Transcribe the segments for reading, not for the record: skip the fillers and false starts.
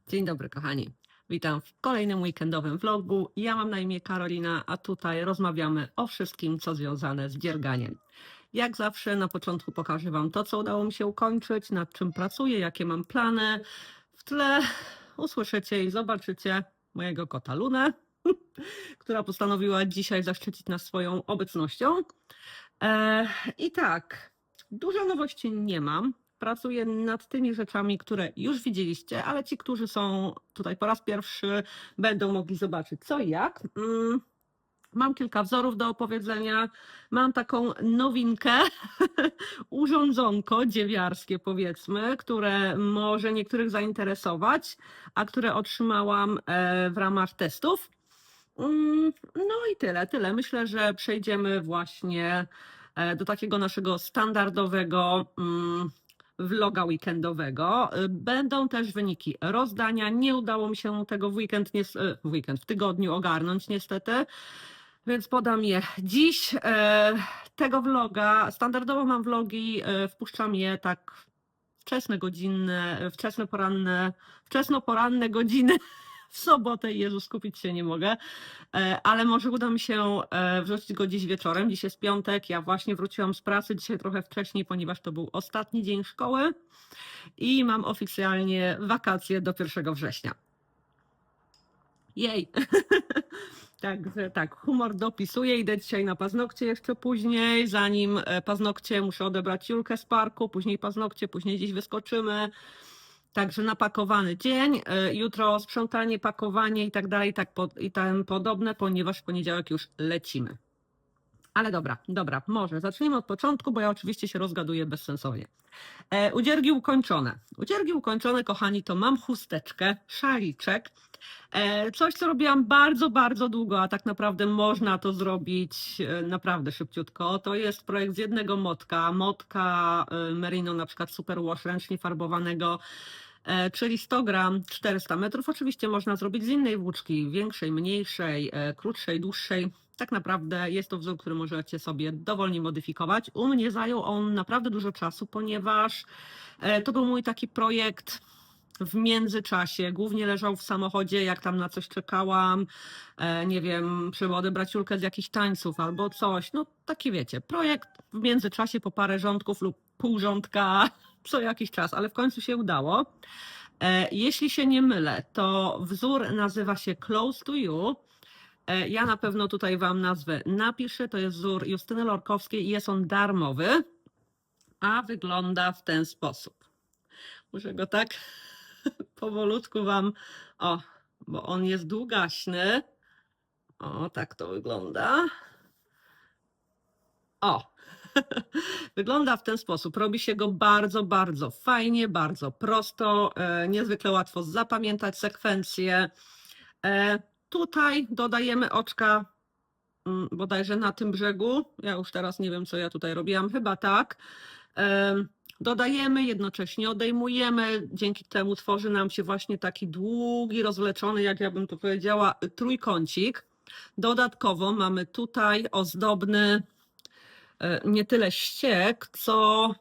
Dzień dobry, kochani. Witam w kolejnym weekendowym vlogu. Ja mam na imię Karolina, a tutaj rozmawiamy o wszystkim, co związane z dzierganiem. Jak zawsze na początku pokażę Wam to, co udało mi się ukończyć, nad czym pracuję, jakie mam plany. W tle usłyszycie i zobaczycie mojego kota Lunę, która postanowiła dzisiaj zaszczycić nas swoją obecnością. I tak, dużo nowości nie mam. Pracuję nad tymi rzeczami, które już widzieliście, ale ci, którzy są tutaj po raz pierwszy, będą mogli zobaczyć co i jak. Mam kilka wzorów do opowiedzenia. Mam taką nowinkę, urządzonko dziewiarskie powiedzmy, które może niektórych zainteresować, a które otrzymałam w ramach testów. No i tyle. Myślę, że przejdziemy właśnie do takiego naszego standardowego vloga weekendowego. Będą też wyniki rozdania. Nie udało mi się tego w tygodniu ogarnąć niestety, więc podam je dziś. Tego vloga, standardowo mam vlogi, wpuszczam je tak wczesnoporanne godziny w sobotę. Jezu, skupić się nie mogę, ale może uda mi się wrzucić go dziś wieczorem. Dziś jest piątek, ja właśnie wróciłam z pracy dzisiaj trochę wcześniej, ponieważ to był ostatni dzień szkoły i mam oficjalnie wakacje do 1 września. Jej! Także tak, humor dopisuje. Idę dzisiaj na paznokcie jeszcze później. Zanim paznokcie muszę odebrać Julkę z parku, później paznokcie, później gdzieś wyskoczymy. Także napakowany dzień. Jutro sprzątanie, pakowanie i tak dalej, i tam podobne, ponieważ w poniedziałek już lecimy. Ale dobra, może zacznijmy od początku, bo ja oczywiście się rozgaduję bezsensownie. Udziergi ukończone, kochani, to mam chusteczkę, szaliczek. Coś, co robiłam bardzo długo, a tak naprawdę można to zrobić naprawdę szybciutko. To jest projekt z jednego motka Merino, na przykład Superwash ręcznie farbowanego, czyli 100 gram, 400 metrów. Oczywiście można zrobić z innej włóczki, większej, mniejszej, krótszej, dłuższej. Tak naprawdę jest to wzór, który możecie sobie dowolnie modyfikować. U mnie zajął on naprawdę dużo czasu, ponieważ to był mój taki projekt w międzyczasie. Głównie leżał w samochodzie, jak tam na coś czekałam, nie wiem, trzeba odebrać Julkę z jakichś tańców albo coś. No taki wiecie, projekt w międzyczasie po parę rządków lub pół rządka co jakiś czas, ale w końcu się udało. Jeśli się nie mylę, to wzór nazywa się Close to You. Ja na pewno tutaj Wam nazwę napiszę. To jest wzór Justyny Lorkowskiej i jest on darmowy, a wygląda w ten sposób. Muszę go tak powolutku Wam, bo on jest długaśny. Tak to wygląda. Wygląda w ten sposób. Robi się go bardzo fajnie, bardzo prosto, niezwykle łatwo zapamiętać sekwencję. Tutaj dodajemy oczka bodajże na tym brzegu. Ja już teraz nie wiem, co ja tutaj robiłam, chyba tak. Dodajemy, jednocześnie odejmujemy, dzięki temu tworzy nam się właśnie taki długi, rozwleczony, jak ja bym to powiedziała, trójkącik. Dodatkowo mamy tutaj ozdobny nie tyle ściek, co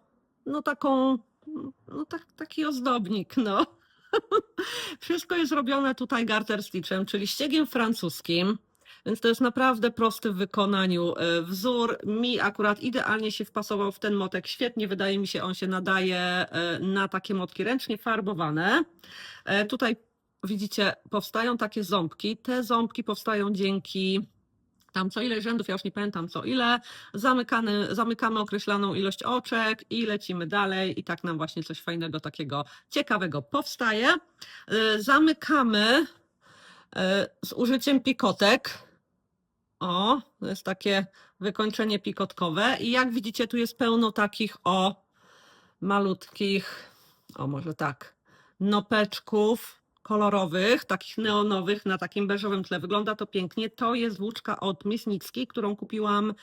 taki ozdobnik, no. Wszystko jest robione tutaj garter stitchem, czyli ściegiem francuskim, więc to jest naprawdę prosty w wykonaniu wzór. Mi akurat idealnie się wpasował w ten motek, świetnie, wydaje mi się, on się nadaje na takie motki ręcznie farbowane. Tutaj widzicie, powstają takie ząbki. Te ząbki powstają dzięki tam co ile rzędów, ja już nie pamiętam co ile, zamykamy określoną ilość oczek i lecimy dalej i tak nam właśnie coś fajnego, takiego ciekawego powstaje. Zamykamy z użyciem pikotek. To jest takie wykończenie pikotkowe i jak widzicie, tu jest pełno takich malutkich, może tak, nopeczków kolorowych, takich neonowych na takim beżowym tle. Wygląda to pięknie. To jest włóczka od Miss, którą kupiłam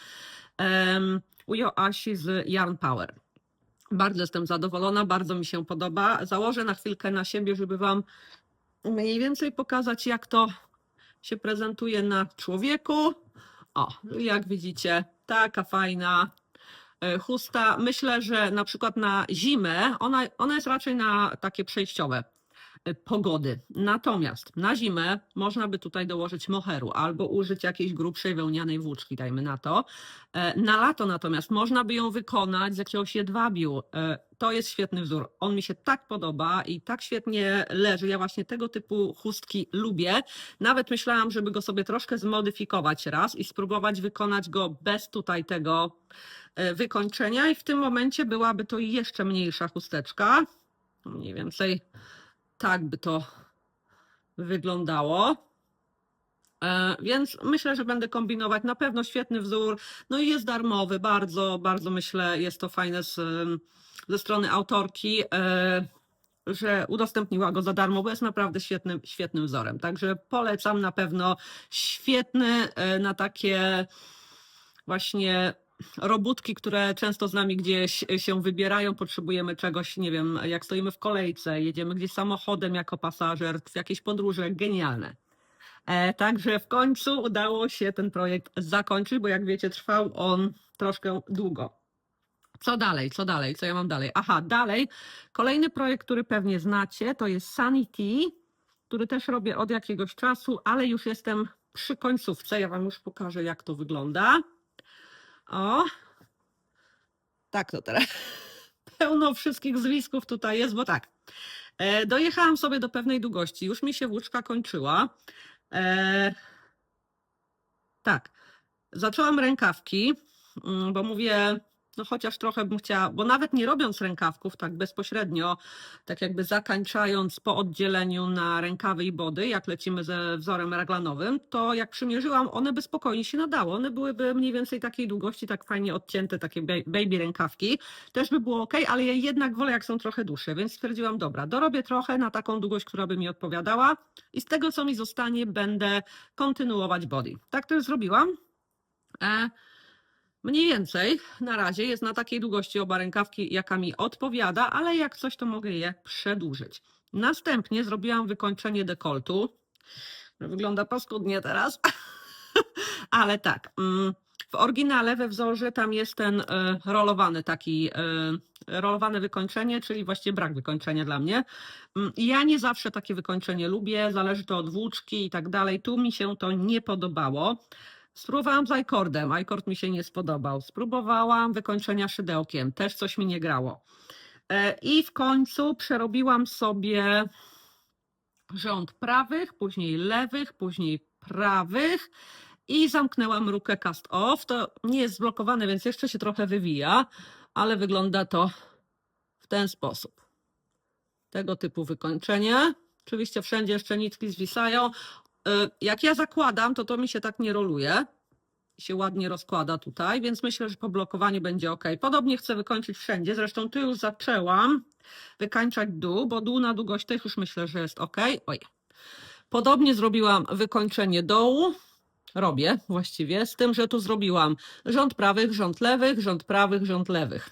u Joasi z Yarn Power. Bardzo jestem zadowolona, bardzo mi się podoba. Założę na chwilkę na siebie, żeby Wam mniej więcej pokazać, jak to się prezentuje na człowieku. Jak widzicie, taka fajna chusta. Myślę, że na przykład na zimę, ona jest raczej na takie przejściowe. pogody. Natomiast na zimę można by tutaj dołożyć moheru albo użyć jakiejś grubszej wełnianej włóczki, dajmy na to. Na lato natomiast można by ją wykonać z jakiegoś jedwabiu. To jest świetny wzór. On mi się tak podoba i tak świetnie leży. Ja właśnie tego typu chustki lubię. Nawet myślałam, żeby go sobie troszkę zmodyfikować raz i spróbować wykonać go bez tutaj tego wykończenia i w tym momencie byłaby to jeszcze mniejsza chusteczka. Mniej więcej tak by to wyglądało. Więc myślę, że będę kombinować. Na pewno świetny wzór. No i jest darmowy. Bardzo, bardzo myślę, jest to fajne ze strony autorki, że udostępniła go za darmo, bo jest naprawdę świetnym wzorem. Także polecam na pewno. Świetny na takie właśnie robótki, które często z nami gdzieś się wybierają, potrzebujemy czegoś, nie wiem, jak stoimy w kolejce, jedziemy gdzieś samochodem jako pasażer, w jakieś podróże, genialne. Także w końcu udało się ten projekt zakończyć, bo jak wiecie, trwał on troszkę długo. Co dalej? Co ja mam dalej? Aha, dalej. Kolejny projekt, który pewnie znacie, to jest Sanity, który też robię od jakiegoś czasu, ale już jestem przy końcówce. Ja wam już pokażę, jak to wygląda. O, tak to teraz. Pełno wszystkich zwisków tutaj jest, bo tak. Dojechałam sobie do pewnej długości. Już mi się włóczka kończyła. Tak. Zaczęłam rękawki, bo mówię, no chociaż trochę bym chciała, bo nawet nie robiąc rękawków tak bezpośrednio, tak jakby zakańczając po oddzieleniu na rękawy i body, jak lecimy ze wzorem raglanowym, to jak przymierzyłam, one by spokojnie się nadały. One byłyby mniej więcej takiej długości, tak fajnie odcięte, takie baby rękawki. Też by było ok, ale ja jednak wolę, jak są trochę dłuższe, więc stwierdziłam, dobra, dorobię trochę na taką długość, która by mi odpowiadała i z tego, co mi zostanie, będę kontynuować body. Tak też zrobiłam. Mniej więcej na razie jest na takiej długości oba rękawki, jaka mi odpowiada, ale jak coś, to mogę je przedłużyć. Następnie zrobiłam wykończenie dekoltu. Wygląda paskudnie teraz, ale tak. W oryginale we wzorze tam jest ten rolowany taki, rolowane wykończenie, czyli właściwie brak wykończenia dla mnie. Ja nie zawsze takie wykończenie lubię, zależy to od włóczki i tak dalej. Tu mi się to nie podobało. Spróbowałam z iCordem, iCord mi się nie spodobał. Spróbowałam wykończenia szydełkiem, też coś mi nie grało. I w końcu przerobiłam sobie rząd prawych, później lewych, później prawych i zamknęłam rukę cast off. To nie jest zblokowane, więc jeszcze się trochę wywija, ale wygląda to w ten sposób. Tego typu wykończenie. Oczywiście wszędzie jeszcze nitki zwisają. Jak ja zakładam, to mi się tak nie roluje. Się ładnie rozkłada tutaj, więc myślę, że po blokowaniu będzie ok. Podobnie chcę wykończyć wszędzie. Zresztą tu już zaczęłam wykańczać dół, bo dół na długość też już myślę, że jest ok. Oj. Podobnie zrobiłam wykończenie dołu. Robię właściwie, z tym, że tu zrobiłam rząd prawych, rząd lewych, rząd prawych, rząd lewych.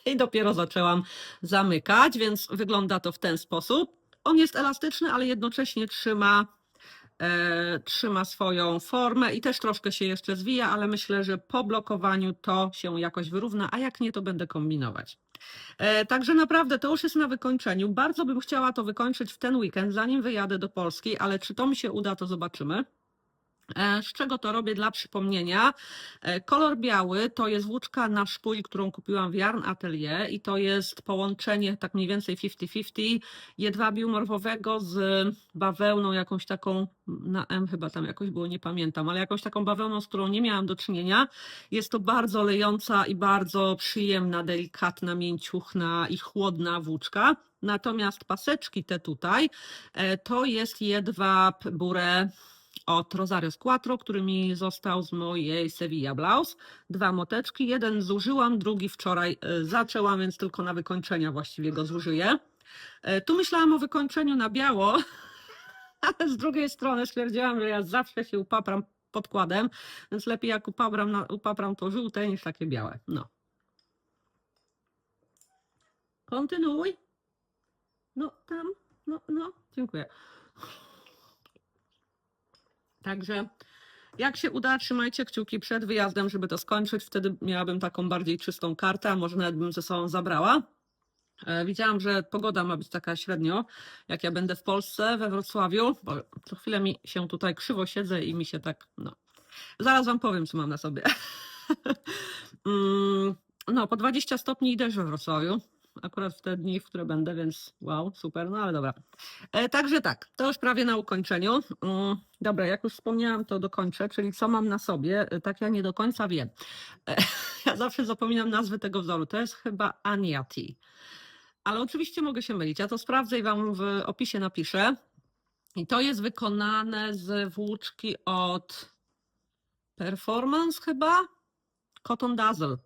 I dopiero zaczęłam zamykać, więc wygląda to w ten sposób. On jest elastyczny, ale jednocześnie trzyma swoją formę i też troszkę się jeszcze zwija, ale myślę, że po blokowaniu to się jakoś wyrówna, a jak nie, to będę kombinować. Także naprawdę to już jest na wykończeniu. Bardzo bym chciała to wykończyć w ten weekend, zanim wyjadę do Polski, ale czy to mi się uda, to zobaczymy. Z czego to robię dla przypomnienia? Kolor biały to jest włóczka na szpuli, którą kupiłam w Yarn Atelier i to jest połączenie tak mniej więcej 50-50 jedwabiu morwowego z bawełną jakąś taką, na M chyba tam jakoś było, nie pamiętam, ale jakąś taką bawełną, z którą nie miałam do czynienia. Jest to bardzo lejąca i bardzo przyjemna, delikatna, mięciuchna i chłodna włóczka. Natomiast paseczki te tutaj to jest jedwab Bure od Rosarios Quattro, który mi został z mojej Sevilla Blouse. 2 moteczki, jeden zużyłam, drugi wczoraj zaczęłam, więc tylko na wykończenia właściwie go zużyję. Tu myślałam o wykończeniu na biało, ale z drugiej strony stwierdziłam, że ja zawsze się upapram podkładem, więc lepiej jak upapram to żółte niż takie białe. No. Kontynuuj. No tam, no, dziękuję. Także jak się uda, trzymajcie kciuki przed wyjazdem, żeby to skończyć. Wtedy miałabym taką bardziej czystą kartę, a może nawet bym ze sobą zabrała. Widziałam, że pogoda ma być taka średnio, jak ja będę w Polsce, we Wrocławiu, bo co chwilę mi się tutaj krzywo siedzę i mi się tak, no. Zaraz wam powiem, co mam na sobie. No, po 20 stopni i deszcz we Wrocławiu. Akurat w te dni, w które będę, więc wow, super, no ale dobra. Także tak, to już prawie na ukończeniu. Dobra, jak już wspomniałam, to dokończę, czyli co mam na sobie, tak ja nie do końca wiem. Ja zawsze zapominam nazwy tego wzoru, to jest chyba Aniati. Ale oczywiście mogę się mylić, ja to sprawdzę i wam w opisie napiszę. I to jest wykonane z włóczki od Performance chyba? Cotton Dazzle.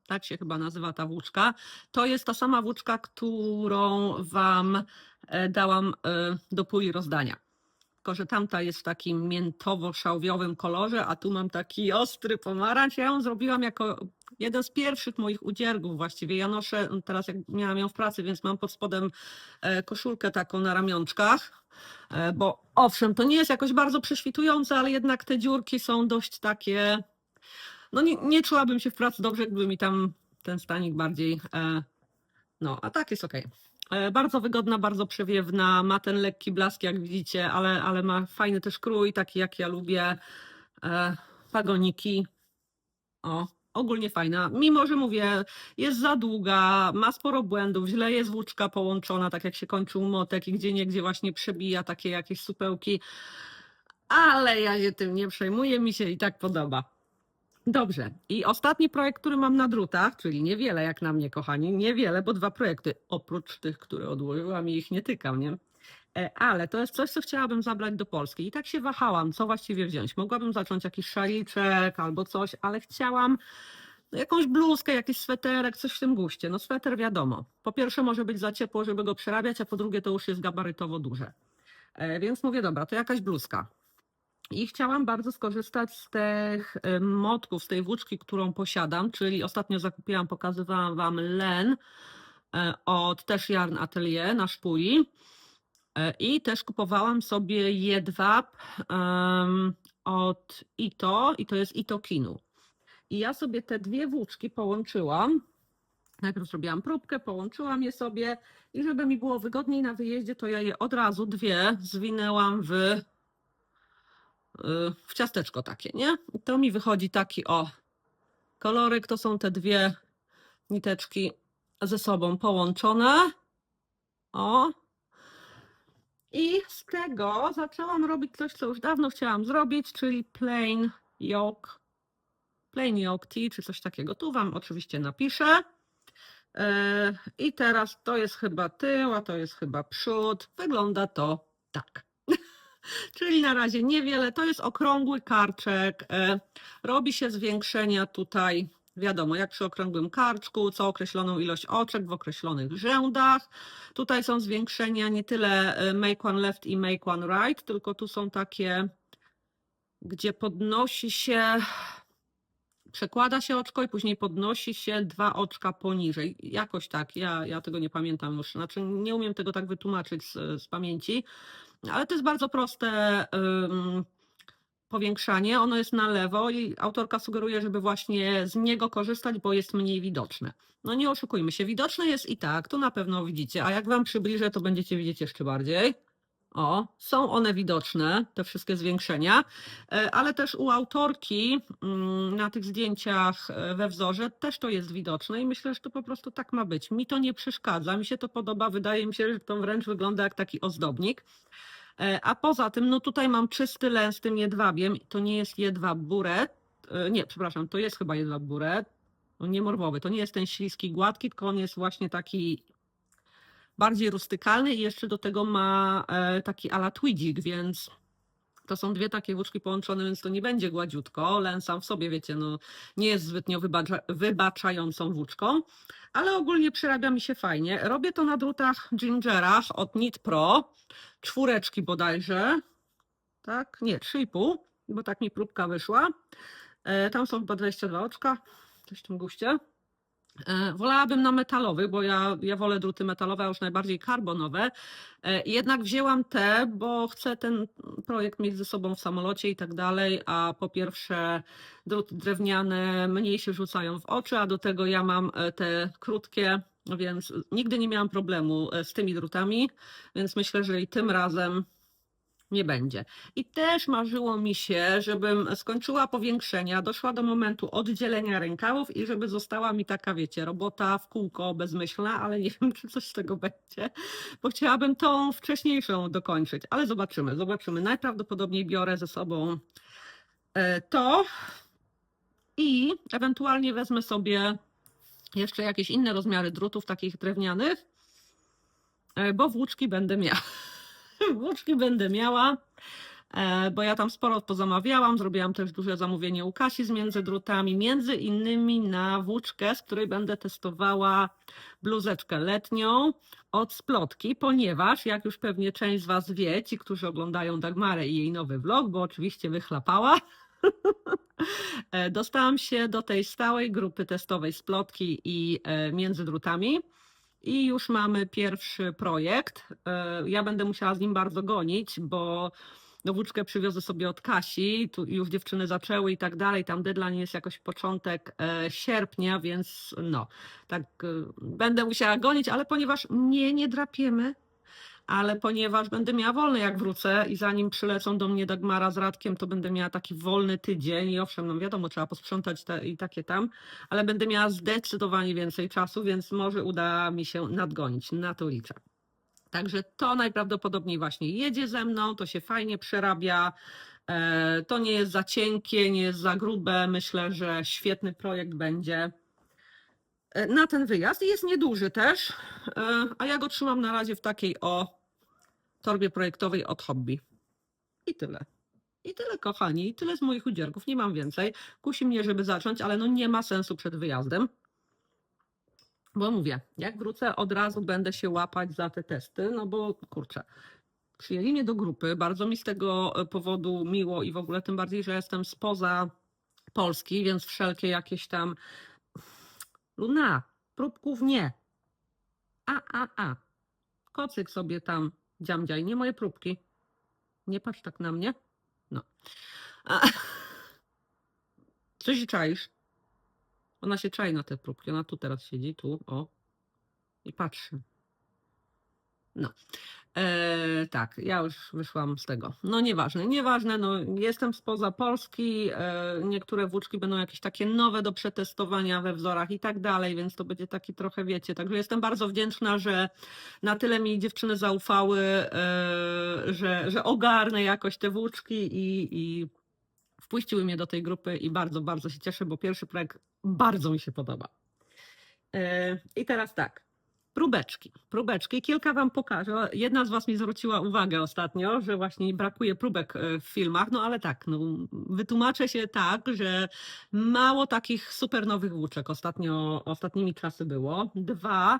Tak się chyba nazywa ta włóczka. To jest ta sama włóczka, którą wam dałam do puli rozdania. Tylko że tamta jest w takim miętowo-szałwiowym kolorze, a tu mam taki ostry pomarańcz. Ja ją zrobiłam jako jeden z pierwszych moich udziergów właściwie. Ja noszę, teraz jak miałam ją w pracy, więc mam pod spodem koszulkę taką na ramionczkach. Bo owszem, to nie jest jakoś bardzo prześwitujące, ale jednak te dziurki są dość takie. No nie czułabym się w pracy dobrze, gdyby mi tam ten stanik bardziej. No, a tak jest ok. Bardzo wygodna, bardzo przewiewna, ma ten lekki blask, jak widzicie, ale ma fajny też krój, taki jak ja lubię. Pagoniki. O, ogólnie fajna. Mimo że mówię, jest za długa, ma sporo błędów, źle jest włóczka połączona, tak jak się kończył motek i gdzieniegdzie właśnie przebija takie jakieś supełki. Ale ja się tym nie przejmuję, mi się i tak podoba. Dobrze. I ostatni projekt, który mam na drutach, czyli niewiele jak na mnie, kochani, niewiele, bo 2 projekty, oprócz tych, które odłożyłam i ich nie tykam, nie? Ale to jest coś, co chciałabym zabrać do Polski. I tak się wahałam, co właściwie wziąć. Mogłabym zacząć jakiś szaliczek albo coś, ale chciałam jakąś bluzkę, jakiś sweterek, coś w tym guście. No sweter wiadomo. Po pierwsze może być za ciepło, żeby go przerabiać, a po drugie to już jest gabarytowo duże. Więc mówię, dobra, to jakaś bluzka. I chciałam bardzo skorzystać z tych motków, z tej włóczki, którą posiadam, czyli ostatnio zakupiłam, pokazywałam wam len od też Yarn Atelier na szpuli. I też kupowałam sobie jedwab od Ito i to jest Ito Kinu. I ja sobie te 2 włóczki połączyłam. Najpierw zrobiłam próbkę, połączyłam je sobie i żeby mi było wygodniej na wyjeździe, to ja je od razu 2 zwinęłam w ciasteczko takie, nie? I to mi wychodzi taki kolorek, to są te 2 niteczki ze sobą połączone. O. I z tego zaczęłam robić coś, co już dawno chciałam zrobić, czyli plain yoke tee, czy coś takiego. Tu wam oczywiście napiszę. I teraz to jest chyba tył, a to jest chyba przód. Wygląda to tak. Czyli na razie niewiele. To jest okrągły karczek. Robi się zwiększenia tutaj, wiadomo, jak przy okrągłym karczku, co określoną ilość oczek w określonych rzędach. Tutaj są zwiększenia nie tyle make one left i make one right, tylko tu są takie, gdzie podnosi się, przekłada się oczko i później podnosi się 2 oczka poniżej. Jakoś tak, ja tego nie pamiętam już, znaczy nie umiem tego tak wytłumaczyć z pamięci, ale to jest bardzo proste powiększanie, ono jest na lewo i autorka sugeruje, żeby właśnie z niego korzystać, bo jest mniej widoczne. No nie oszukujmy się, widoczne jest i tak, tu na pewno widzicie, a jak wam przybliżę, to będziecie widzieć jeszcze bardziej. O, są one widoczne, te wszystkie zwiększenia, ale też u autorki na tych zdjęciach we wzorze też to jest widoczne i myślę, że to po prostu tak ma być. Mi to nie przeszkadza, mi się to podoba, wydaje mi się, że to wręcz wygląda jak taki ozdobnik. A poza tym, no tutaj mam czysty len z tym jedwabiem, to nie jest jedwab buret, nie, przepraszam, to jest chyba jedwab buret, no nie morwowy, to nie jest ten śliski, gładki, tylko on jest właśnie taki bardziej rustykalny i jeszcze do tego ma taki ala twidzik, więc to są 2 takie włóczki połączone, więc to nie będzie gładziutko. Len sam w sobie, wiecie, no nie jest zbytnio wybaczającą włóczką, ale ogólnie przerabia mi się fajnie. Robię to na drutach Gingerach od Knit Pro, 4 bodajże, tak? Nie, 3,5, bo tak mi próbka wyszła. Tam są chyba 22 oczka, coś w tym guście. Wolałabym na metalowych, bo ja wolę druty metalowe, a już najbardziej karbonowe. Jednak wzięłam te, bo chcę ten projekt mieć ze sobą w samolocie i tak dalej, a po pierwsze druty drewniane mniej się rzucają w oczy, a do tego ja mam te krótkie, więc nigdy nie miałam problemu z tymi drutami, więc myślę, że i tym razem nie będzie. I też marzyło mi się, żebym skończyła powiększenia, doszła do momentu oddzielenia rękawów i żeby została mi taka, wiecie, robota w kółko bezmyślna, ale nie wiem, czy coś z tego będzie, bo chciałabym tą wcześniejszą dokończyć, ale zobaczymy, zobaczymy. Najprawdopodobniej biorę ze sobą to i ewentualnie wezmę sobie jeszcze jakieś inne rozmiary drutów, takich drewnianych, bo włóczki będę miała. Włóczki będę miała, bo ja tam sporo pozamawiałam, zrobiłam też duże zamówienie u Kasi z międzydrutami, między innymi na włóczkę, z której będę testowała bluzeczkę letnią od Splotki, ponieważ jak już pewnie część z Was wie, ci, którzy oglądają Dagmarę i jej nowy vlog, bo oczywiście wychlapała, dostałam się do tej stałej grupy testowej Splotki i międzydrutami. I już mamy pierwszy projekt. Ja będę musiała z nim bardzo gonić, bo włóczkę przywiozę sobie od Kasi, tu już dziewczyny zaczęły i tak dalej, tam deadline jest jakoś początek sierpnia, więc no, tak będę musiała gonić, ale ponieważ nie drapiemy, ale ponieważ będę miała wolne jak wrócę i zanim przylecą do mnie Dagmara z Radkiem, to będę miała taki wolny tydzień i owszem, no wiadomo, trzeba posprzątać i takie tam, ale będę miała zdecydowanie więcej czasu, więc może uda mi się nadgonić, na to liczę. Także to najprawdopodobniej właśnie jedzie ze mną, to się fajnie przerabia, to nie jest za cienkie, nie jest za grube, myślę, że świetny projekt będzie na ten wyjazd i jest nieduży też, a ja go trzymam na razie w takiej torbie projektowej od Hobby. I tyle. I tyle, kochani. I tyle z moich udzierków. Nie mam więcej. Kusi mnie, żeby zacząć, ale no nie ma sensu przed wyjazdem. Bo mówię, jak wrócę, od razu będę się łapać za te testy, no bo kurczę, przyjęli mnie do grupy. Bardzo mi z tego powodu miło i w ogóle tym bardziej, że jestem spoza Polski, więc wszelkie jakieś tam Luna, próbków nie. Kocyk sobie tam dziamdziaj, nie moje próbki. Nie patrz tak na mnie. No. Co się czaisz? Ona się czai na te próbki. Ona tu teraz siedzi, tu, o. I patrzy. No. Tak, ja już wyszłam z tego. No nieważne, no jestem spoza Polski, niektóre włóczki będą jakieś takie nowe do przetestowania we wzorach i tak dalej, więc to będzie taki trochę, wiecie, także jestem bardzo wdzięczna, że na tyle mi dziewczyny zaufały, że ogarnę jakoś te włóczki i wpuściły mnie do tej grupy i bardzo, bardzo się cieszę, bo pierwszy projekt bardzo mi się podoba. I teraz tak. Próbeczki. Kilka Wam pokażę. Jedna z Was mi zwróciła uwagę ostatnio, że właśnie brakuje próbek w filmach, no ale tak, no, wytłumaczę się tak, że mało takich super nowych włóczek ostatnimi czasy było. Dwa,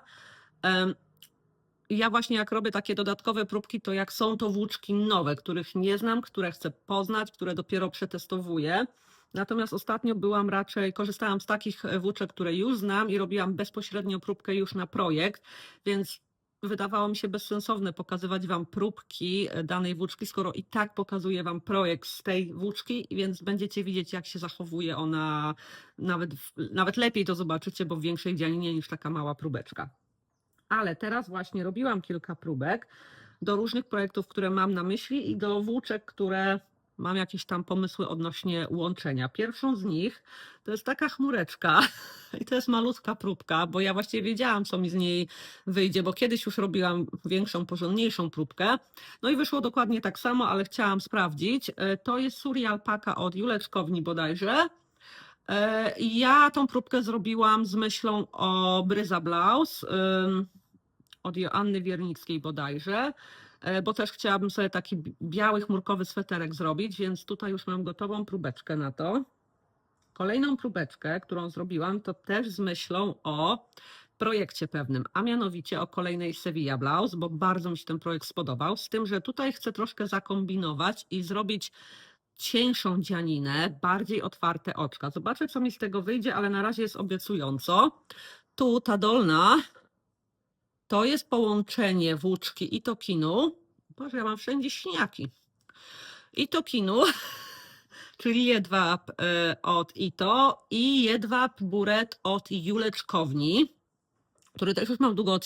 ja właśnie jak robię takie dodatkowe próbki, to jak są to włóczki nowe, których nie znam, które chcę poznać, które dopiero przetestowuję. Natomiast ostatnio korzystałam z takich włóczek, które już znam i robiłam bezpośrednio próbkę już na projekt, więc wydawało mi się bezsensowne pokazywać Wam próbki danej włóczki, skoro i tak pokazuję Wam projekt z tej włóczki, więc będziecie widzieć, jak się zachowuje ona, nawet lepiej to zobaczycie, bo w większej dzianinie niż taka mała próbeczka. Ale teraz właśnie robiłam kilka próbek do różnych projektów, które mam na myśli i do włóczek, które mam jakieś tam pomysły odnośnie łączenia. Pierwszą z nich to jest taka chmureczka i to jest malutka próbka, bo ja właściwie wiedziałam, co mi z niej wyjdzie, bo kiedyś już robiłam większą, porządniejszą próbkę. No i wyszło dokładnie tak samo, ale chciałam sprawdzić. To jest Suri Alpaka od Juleczkowni bodajże. Ja tą próbkę zrobiłam z myślą o Bryza Blouse od Joanny Wiernickiej bodajże, bo też chciałabym sobie taki biały chmurkowy sweterek zrobić, więc tutaj już mam gotową próbeczkę na to. Kolejną próbeczkę, którą zrobiłam, to też z myślą o projekcie pewnym, a mianowicie o kolejnej Sevilla Blouse, bo bardzo mi się ten projekt spodobał, z tym, że tutaj chcę troszkę zakombinować i zrobić cieńszą dzianinę, bardziej otwarte oczka. Zobaczę, co mi z tego wyjdzie, ale na razie jest obiecująco. Tu ta dolna to jest połączenie włóczki i tokinu. Boże, ja mam wszędzie śniaki. I tokinu, czyli jedwab od Ito i jedwab buret od Juleczkowni. który też już mam długo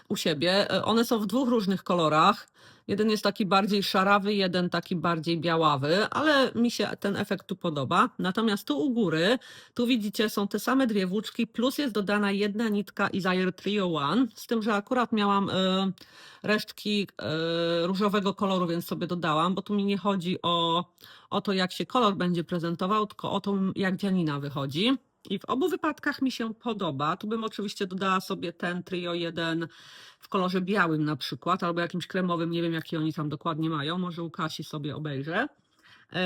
u siebie. One są w 2 różnych kolorach. Jeden jest taki bardziej szarawy, jeden taki bardziej białawy, ale mi się ten efekt tu podoba. Natomiast tu u góry, tu widzicie, są te same 2 włóczki, plus jest dodana jedna nitka Isaiah Trio One, z tym, że akurat miałam resztki różowego koloru, więc sobie dodałam, bo tu mi nie chodzi o to, jak się kolor będzie prezentował, tylko o to, jak dzianina wychodzi. I w obu wypadkach mi się podoba. Tu bym oczywiście dodała sobie ten Trio 1 w kolorze białym na przykład, albo jakimś kremowym, nie wiem jaki oni tam dokładnie mają, może u Kasi sobie obejrzę.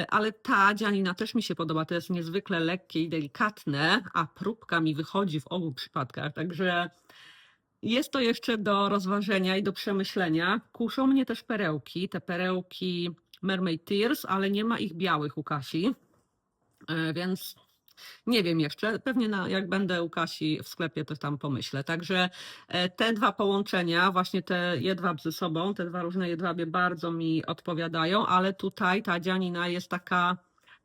Ale ta dzianina też mi się podoba, to jest niezwykle lekkie i delikatne, a próbka mi wychodzi w obu przypadkach, także jest to jeszcze do rozważenia i do przemyślenia. Kuszą mnie też perełki, te perełki Mermaid Tears, ale nie ma ich białych u Kasi, więc nie wiem jeszcze, pewnie jak będę u Kasi w sklepie, to tam pomyślę. Także te 2 połączenia, właśnie te jedwab ze sobą, te 2 różne jedwabie bardzo mi odpowiadają, ale tutaj ta dzianina jest taka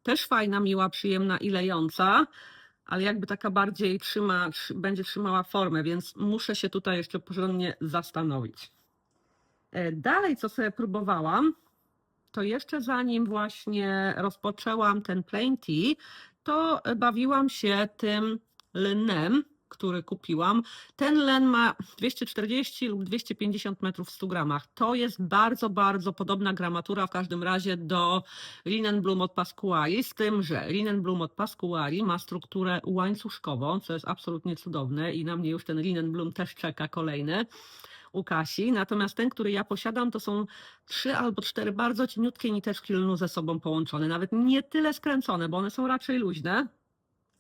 też fajna, miła, przyjemna i lejąca, ale jakby taka bardziej będzie trzymała formę, więc muszę się tutaj jeszcze porządnie zastanowić. Dalej, co sobie próbowałam, to jeszcze zanim właśnie rozpoczęłam ten plain tea, to bawiłam się tym lnem, który kupiłam. Ten len ma 240 lub 250 metrów w 100 gramach. To jest bardzo, bardzo podobna gramatura w każdym razie do Linen Bloom od Pasquali, z tym, że Linen Bloom od Pasquali ma strukturę łańcuszkową, co jest absolutnie cudowne i na mnie już ten Linen Bloom też czeka kolejny u Kasi, natomiast ten, który ja posiadam, to są 3 albo 4 bardzo cieniutkie niteczki lnu ze sobą połączone, nawet nie tyle skręcone, bo one są raczej luźne,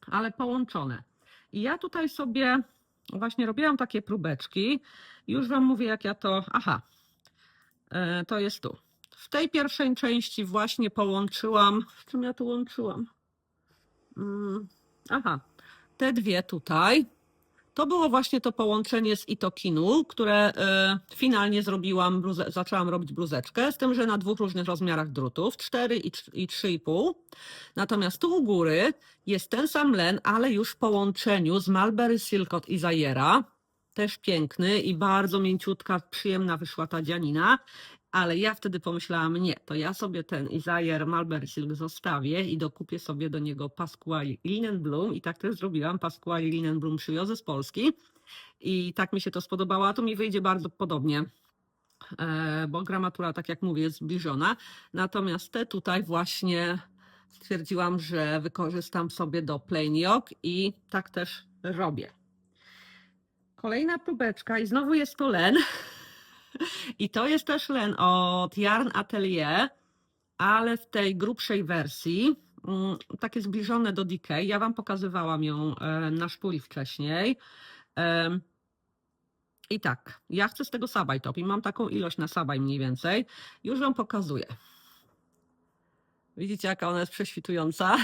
ale połączone. I ja tutaj sobie właśnie robiłam takie próbeczki, już wam mówię, jak ja to, to jest tu. W tej pierwszej części właśnie połączyłam, z czym ja tu łączyłam? Te 2 tutaj. To było właśnie to połączenie z Itokinu, które finalnie zaczęłam robić bluzeczkę, z tym, że na 2 różnych rozmiarach drutów, 4 i 3,5. Natomiast tu u góry jest ten sam len, ale już w połączeniu z Mulberry Silk od Isaiera. Też piękny i bardzo mięciutka, przyjemna wyszła ta dzianina. Ale ja wtedy pomyślałam, nie, to ja sobie ten Isaier Mulberry Silk zostawię i dokupię sobie do niego Pasquali Linen Bloom i tak też zrobiłam. Pasquali Linen Bloom przywiozę z Polski i tak mi się to spodobało, a to mi wyjdzie bardzo podobnie, bo gramatura, tak jak mówię, jest zbliżona. Natomiast te tutaj właśnie stwierdziłam, że wykorzystam sobie do Plain Yoke i tak też robię. Kolejna próbeczka i znowu jest to len. I to jest też len od Yarn Atelier, ale w tej grubszej wersji, takie zbliżone do Decay. Ja wam pokazywałam ją na szpuli wcześniej. I tak, ja chcę z tego Sabaj Top i mam taką ilość na Sabaj mniej więcej. Już wam pokazuję. Widzicie, jaka ona jest prześwitująca?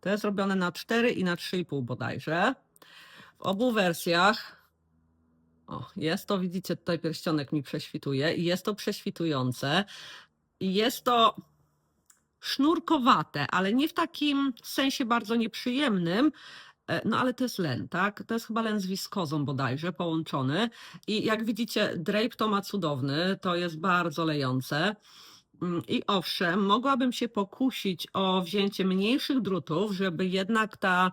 To jest robione na 4 i na 3,5 bodajże. W obu wersjach jest to, widzicie, tutaj pierścionek mi prześwituje i jest to prześwitujące. I jest to sznurkowate, ale nie w takim sensie bardzo nieprzyjemnym, no ale to jest len, tak? To jest chyba len z wiskozą bodajże połączony i jak widzicie drape to ma cudowny, to jest bardzo lejące. I owszem, mogłabym się pokusić o wzięcie mniejszych drutów, żeby jednak ta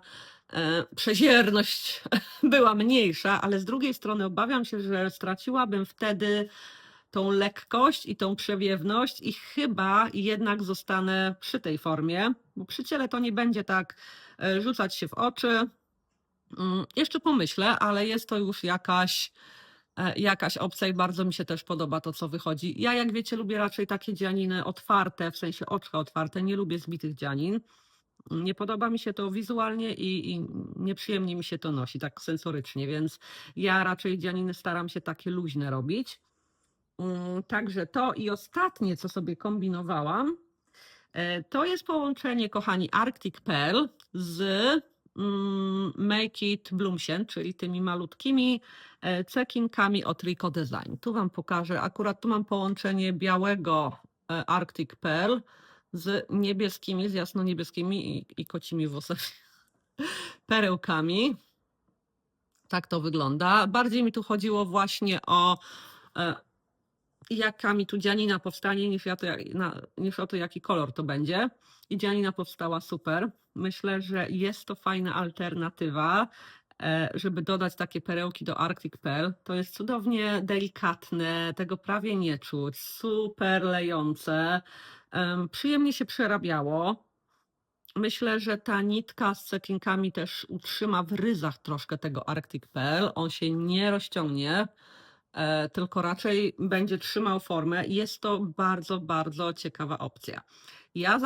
przezierność była mniejsza, ale z drugiej strony obawiam się, że straciłabym wtedy tą lekkość i tą przewiewność i chyba jednak zostanę przy tej formie, bo przy ciele to nie będzie tak rzucać się w oczy. Jeszcze pomyślę, ale jest to już jakaś opcja i bardzo mi się też podoba to, co wychodzi. Ja, jak wiecie, lubię raczej takie dzianiny otwarte, w sensie oczka otwarte, nie lubię zbitych dzianin. Nie podoba mi się to wizualnie i nieprzyjemnie mi się to nosi, tak sensorycznie, więc ja raczej dzianiny staram się takie luźne robić. Także to i ostatnie, co sobie kombinowałam, to jest połączenie, kochani, Arctic Pearl z Make It Bloomsien, czyli tymi malutkimi cekinkami od Rico Design. Tu wam pokażę, akurat tu mam połączenie białego Arctic Pearl z niebieskimi, z jasno-niebieskimi i kocimi włosami, perełkami. Tak to wygląda. Bardziej mi tu chodziło właśnie o jaka mi tu dzianina powstanie, niż o to, jaki kolor to będzie. I dzianina powstała super. Myślę, że jest to fajna alternatywa, żeby dodać takie perełki do Arctic Pearl. To jest cudownie delikatne, tego prawie nie czuć, super lejące, przyjemnie się przerabiało. Myślę, że ta nitka z cekinkami też utrzyma w ryzach troszkę tego Arctic Pearl. On się nie rozciągnie, tylko raczej będzie trzymał formę. Jest to bardzo, bardzo ciekawa opcja. Ja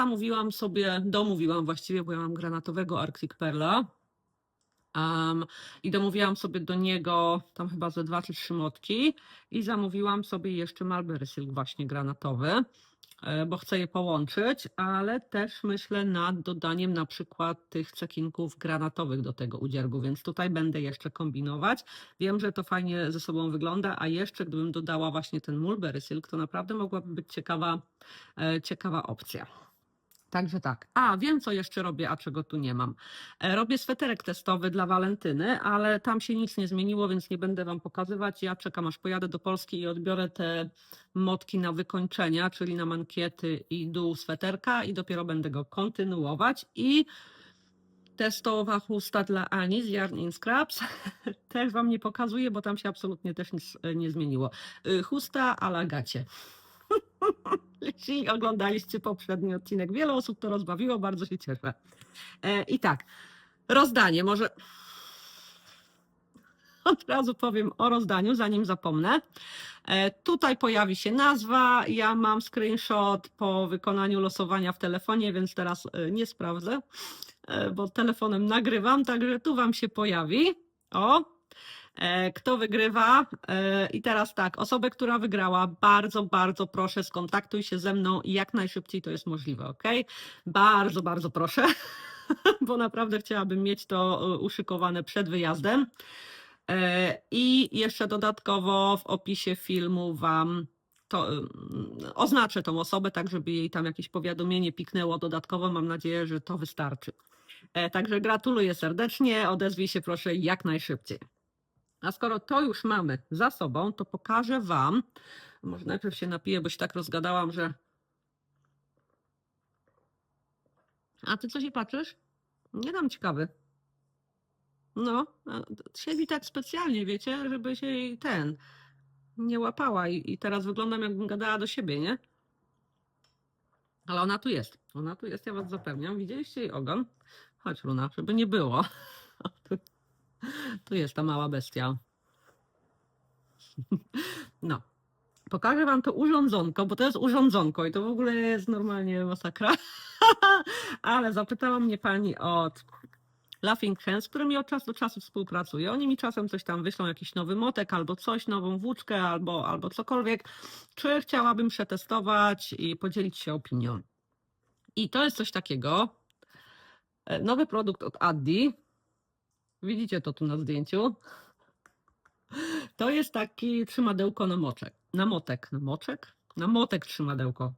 domówiłam właściwie, bo ja mam granatowego Arctic Pearla. I domówiłam sobie do niego tam chyba ze 2 czy 3 motki i zamówiłam sobie jeszcze Mulberry Silk właśnie granatowy, bo chcę je połączyć, ale też myślę nad dodaniem na przykład tych cekinków granatowych do tego udziergu, więc tutaj będę jeszcze kombinować. Wiem, że to fajnie ze sobą wygląda, a jeszcze gdybym dodała właśnie ten Mulberry Silk, to naprawdę mogłaby być ciekawa opcja. Także tak. Wiem, co jeszcze robię, a czego tu nie mam. Robię sweterek testowy dla Walentyny, ale tam się nic nie zmieniło, więc nie będę Wam pokazywać. Ja czekam, aż pojadę do Polski i odbiorę te motki na wykończenia, czyli na mankiety i dół sweterka i dopiero będę go kontynuować. I testowa chusta dla Ani z Yarn in Scraps. Też Wam nie pokazuję, bo tam się absolutnie też nic nie zmieniło. Chusta a la gacie. Jeśli oglądaliście poprzedni odcinek, wiele osób to rozbawiło, bardzo się cieszę. I tak, rozdanie, może od razu powiem o rozdaniu, zanim zapomnę. Tutaj pojawi się nazwa, ja mam screenshot po wykonaniu losowania w telefonie, więc teraz nie sprawdzę, bo telefonem nagrywam, także tu Wam się pojawi. Kto wygrywa? I teraz tak, osobę, która wygrała, bardzo, bardzo proszę, skontaktuj się ze mną jak najszybciej to jest możliwe, ok? Bardzo, bardzo proszę, bo naprawdę chciałabym mieć to uszykowane przed wyjazdem. I jeszcze dodatkowo w opisie filmu Wam oznaczę tą osobę, tak żeby jej tam jakieś powiadomienie piknęło dodatkowo. Mam nadzieję, że to wystarczy. Także gratuluję serdecznie, odezwij się proszę jak najszybciej. A skoro to już mamy za sobą, to pokażę Wam, może najpierw się napiję, bo się tak rozgadałam, że... A Ty co się patrzysz? Nie dam ci kawy. No, siedzi tak specjalnie, wiecie, żeby się jej nie łapała i teraz wyglądam jakbym gadała do siebie, nie? Ale ona tu jest, ja Was zapewniam. Widzieliście jej ogon? Chodź Luna, żeby nie było. Tu jest ta mała bestia. No. Pokażę Wam to urządzonko, bo to jest urządzonko i to w ogóle jest normalnie masakra. Ale zapytała mnie pani od Laughing Hands, z którymi od czasu do czasu współpracuję. Oni mi czasem coś tam wyślą, jakiś nowy motek albo coś, nową włóczkę albo cokolwiek. Czy chciałabym przetestować i podzielić się opinią. I to jest coś takiego. Nowy produkt od Addi. Widzicie to tu na zdjęciu. To jest taki trzymadełko na motek trzymadełko.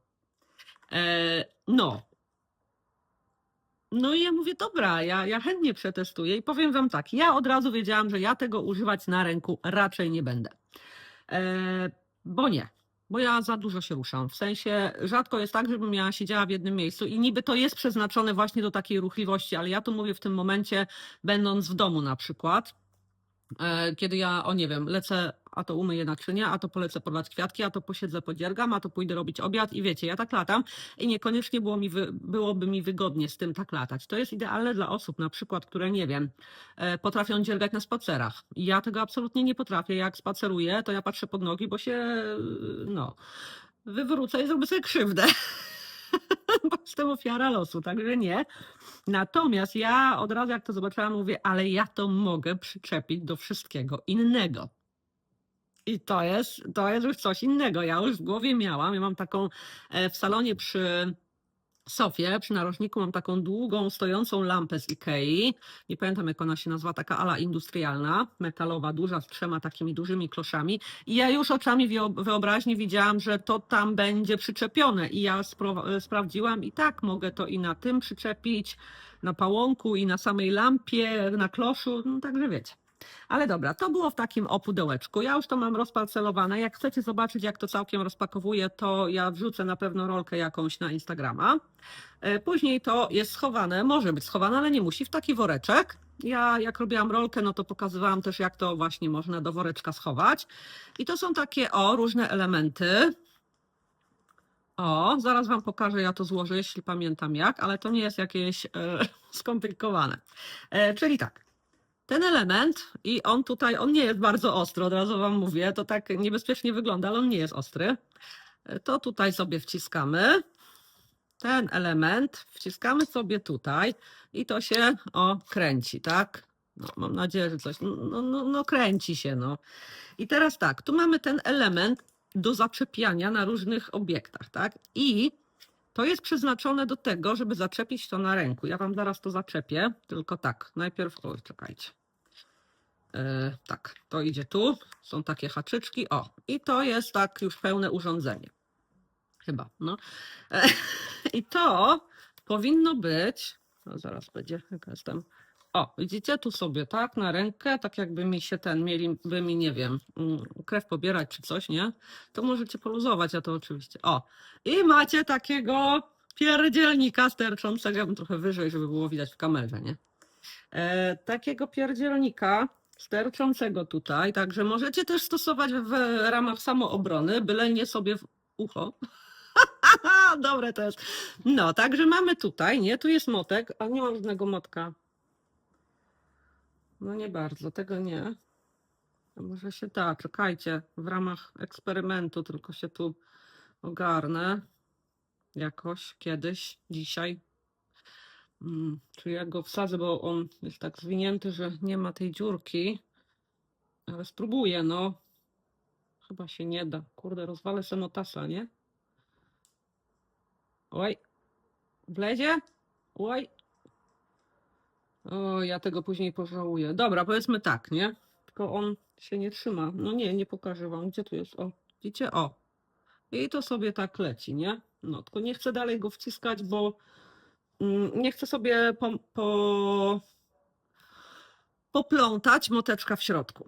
No i ja mówię, dobra, ja chętnie przetestuję i powiem Wam tak, ja od razu wiedziałam, że ja tego używać na ręku raczej nie będę. Bo ja za dużo się ruszam. W sensie rzadko jest tak, żebym ja siedziała w jednym miejscu i niby to jest przeznaczone właśnie do takiej ruchliwości, ale ja tu mówię w tym momencie, będąc w domu na przykład, kiedy ja, nie wiem, lecę, a to umyję naczynia, a to polecę podlać kwiatki, a to posiedzę, podziergam, a to pójdę robić obiad i wiecie, ja tak latam i niekoniecznie byłoby mi wygodnie z tym tak latać. To jest idealne dla osób na przykład, które, nie wiem, potrafią dziergać na spacerach. Ja tego absolutnie nie potrafię. Jak spaceruję, to ja patrzę pod nogi, bo się, wywrócę i zrobię sobie krzywdę. Bo jestem ofiara losu, także nie. Natomiast ja od razu jak to zobaczyłam, mówię, ale ja to mogę przyczepić do wszystkiego innego. I to jest już coś innego. Ja już w głowie miałam, ja mam taką w salonie przy sofie, przy narożniku mam taką długą, stojącą lampę z Ikei. Nie pamiętam jak ona się nazywa, taka ala industrialna, metalowa, duża, z 3 takimi dużymi kloszami. I ja już oczami wyobraźni widziałam, że to tam będzie przyczepione. I ja sprawdziłam i tak, mogę to i na tym przyczepić, na pałąku i na samej lampie, na kloszu, no także wiecie. Ale dobra, to było w takim opudełeczku. Ja już to mam rozparcelowane. Jak chcecie zobaczyć, jak to całkiem rozpakowuję, to ja wrzucę na pewno rolkę jakąś na Instagrama. Później to jest schowane, może być schowane, ale nie musi, w taki woreczek. Ja jak robiłam rolkę, no to pokazywałam też, jak to właśnie można do woreczka schować. I to są takie, różne elementy. Zaraz wam pokażę, ja to złożę, jeśli pamiętam jak, ale to nie jest jakieś skomplikowane. Czyli tak, ten element i on tutaj, on nie jest bardzo ostry, od razu wam mówię, to tak niebezpiecznie wygląda, ale on nie jest ostry. To tutaj sobie wciskamy. Ten element wciskamy sobie tutaj i to się kręci, tak? No, mam nadzieję, że coś, no kręci się, no. I teraz tak, tu mamy ten element do zaczepiania na różnych obiektach, tak? I to jest przeznaczone do tego, żeby zaczepić to na ręku. Ja wam zaraz to zaczepię, tylko tak, najpierw, czekajcie. Tak, to idzie tu, są takie haczyczki, i to jest tak już pełne urządzenie. Chyba, no. I to powinno być, zaraz będzie, jak jestem. Widzicie, tu sobie tak na rękę, tak jakby mi się mieliby mi, nie wiem, krew pobierać czy coś, nie? To możecie poluzować, ja to oczywiście. I macie takiego pierdzielnika sterczącego, ja bym trochę wyżej, żeby było widać w kamerze, nie? Takiego pierdzielnika sterczącego tutaj, także możecie też stosować w ramach samoobrony, byle nie sobie w ucho. Dobre to jest. No, także mamy tutaj, nie? Tu jest motek, a nie mam żadnego motka. No nie bardzo, tego nie. A może się da, czekajcie, w ramach eksperymentu tylko się tu ogarnę. Jakoś, kiedyś, dzisiaj. Czy ja go wsadzę, bo on jest tak zwinięty, że nie ma tej dziurki. Ale spróbuję, no. Chyba się nie da. Kurde, rozwalę senotasa, nie? Oj. Wlezie? Oj. Ja tego później pożałuję. Dobra, powiedzmy tak, nie? Tylko on się nie trzyma. No nie pokażę wam. Gdzie tu jest? Widzicie? I to sobie tak leci, nie? No, tylko nie chcę dalej go wciskać, bo nie chcę sobie poplątać moteczka w środku.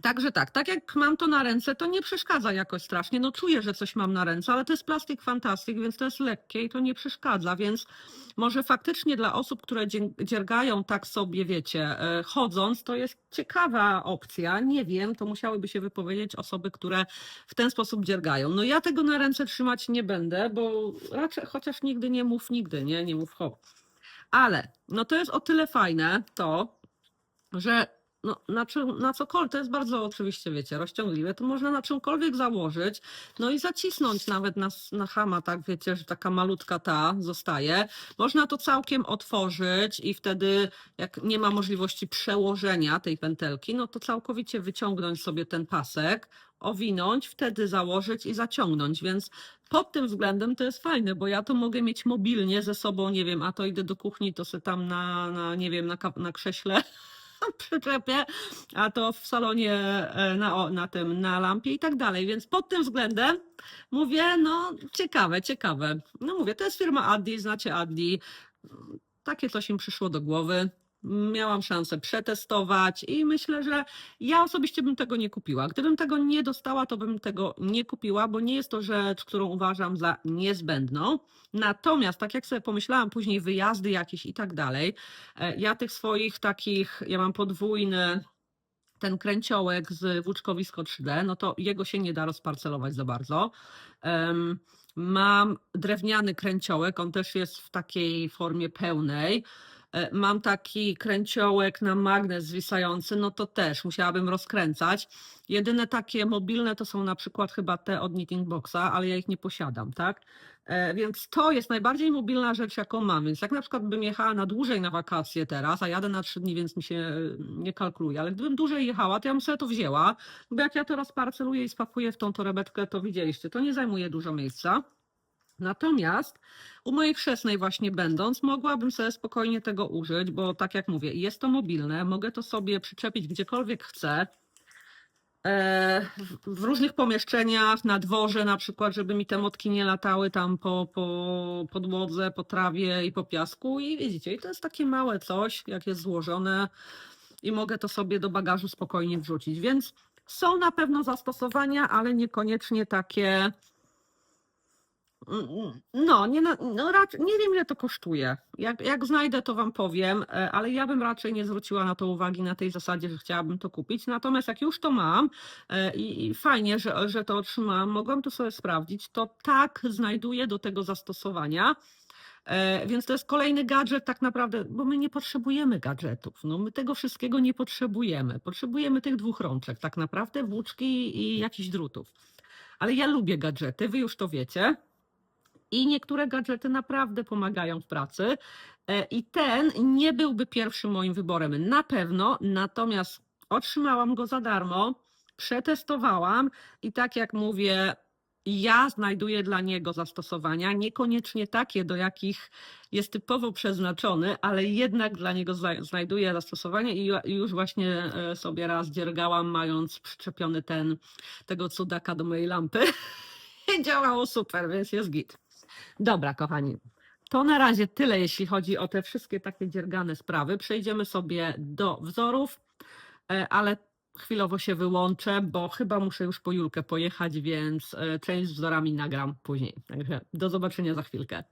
Także tak jak mam to na ręce, to nie przeszkadza jakoś strasznie. No czuję, że coś mam na ręce, ale to jest plastik fantastyk, więc to jest lekkie i to nie przeszkadza, więc może faktycznie dla osób, które dziergają tak sobie, wiecie, chodząc, to jest ciekawa opcja. Nie wiem, to musiałyby się wypowiedzieć osoby, które w ten sposób dziergają. No ja tego na ręce trzymać nie będę, bo raczej, chociaż nigdy nie mów nigdy, nie mów hop. Ale no to jest o tyle fajne to, że no, na cokolwiek, to jest bardzo oczywiście, wiecie, rozciągliwe, to można na czymkolwiek założyć, no i zacisnąć nawet na hama, tak wiecie, że taka malutka ta zostaje. Można to całkiem otworzyć i wtedy, jak nie ma możliwości przełożenia tej pętelki, no to całkowicie wyciągnąć sobie ten pasek, owinąć, wtedy założyć i zaciągnąć, więc pod tym względem to jest fajne, bo ja to mogę mieć mobilnie ze sobą, nie wiem, a to idę do kuchni, to sobie tam nie wiem, na krześle przyczepię, a to w salonie na lampie i tak dalej. Więc pod tym względem mówię, no ciekawe. No mówię, to jest firma Addi, znacie Addi. Takie coś im przyszło do głowy. Miałam szansę przetestować i myślę, że ja osobiście bym tego nie kupiła. Gdybym tego nie dostała, to bym tego nie kupiła, bo nie jest to rzecz, którą uważam za niezbędną. Natomiast, tak jak sobie pomyślałam, później wyjazdy jakieś i tak dalej, ja tych swoich takich, ja mam podwójny ten kręciołek z włóczkowisko 3D, no to jego się nie da rozparcelować za bardzo. Mam drewniany kręciołek, on też jest w takiej formie pełnej. Mam taki kręciołek na magnes zwisający, no to też musiałabym rozkręcać. Jedyne takie mobilne to są na przykład chyba te od Knitting Boxa, ale ja ich nie posiadam, tak? Więc to jest najbardziej mobilna rzecz, jaką mam. Więc jak na przykład bym jechała na dłużej na wakacje teraz, a jadę na 3 dni, więc mi się nie kalkuluje, ale gdybym dłużej jechała, to ja bym sobie to wzięła, bo jak ja to rozparceluję i spakuję w tą torebeczkę, to widzieliście, to nie zajmuje dużo miejsca. Natomiast u mojej chrzestnej właśnie będąc, mogłabym sobie spokojnie tego użyć, bo tak jak mówię, jest to mobilne, mogę to sobie przyczepić gdziekolwiek chcę, w różnych pomieszczeniach, na dworze na przykład, żeby mi te motki nie latały tam po podłodze, po trawie i po piasku i widzicie, i to jest takie małe coś, jak jest złożone, i mogę to sobie do bagażu spokojnie wrzucić. Więc są na pewno zastosowania, ale niekoniecznie takie. No, no raczej, nie wiem ile to kosztuje. Jak znajdę, to wam powiem, ale ja bym raczej nie zwróciła na to uwagi na tej zasadzie, że chciałabym to kupić. Natomiast jak już to mam i fajnie, że to otrzymałam, mogłam to sobie sprawdzić, to tak znajduję do tego zastosowania. Więc to jest kolejny gadżet tak naprawdę, bo my nie potrzebujemy gadżetów. No, my tego wszystkiego nie potrzebujemy. Potrzebujemy tych 2 rączek tak naprawdę, włóczki i jakichś drutów. Ale ja lubię gadżety, wy już to wiecie. I niektóre gadżety naprawdę pomagają w pracy. I ten nie byłby pierwszym moim wyborem na pewno, natomiast otrzymałam go za darmo, przetestowałam i tak jak mówię, ja znajduję dla niego zastosowania, niekoniecznie takie, do jakich jest typowo przeznaczony, ale jednak dla niego znajduję zastosowanie i już właśnie sobie raz dziergałam, mając przyczepiony tego cudaka do mojej lampy. I działało super, więc jest git. Dobra, kochani. To na razie tyle, jeśli chodzi o te wszystkie takie dziergane sprawy. Przejdziemy sobie do wzorów, ale chwilowo się wyłączę, bo chyba muszę już po Julkę pojechać, więc część z wzorami nagram później. Także do zobaczenia za chwilkę.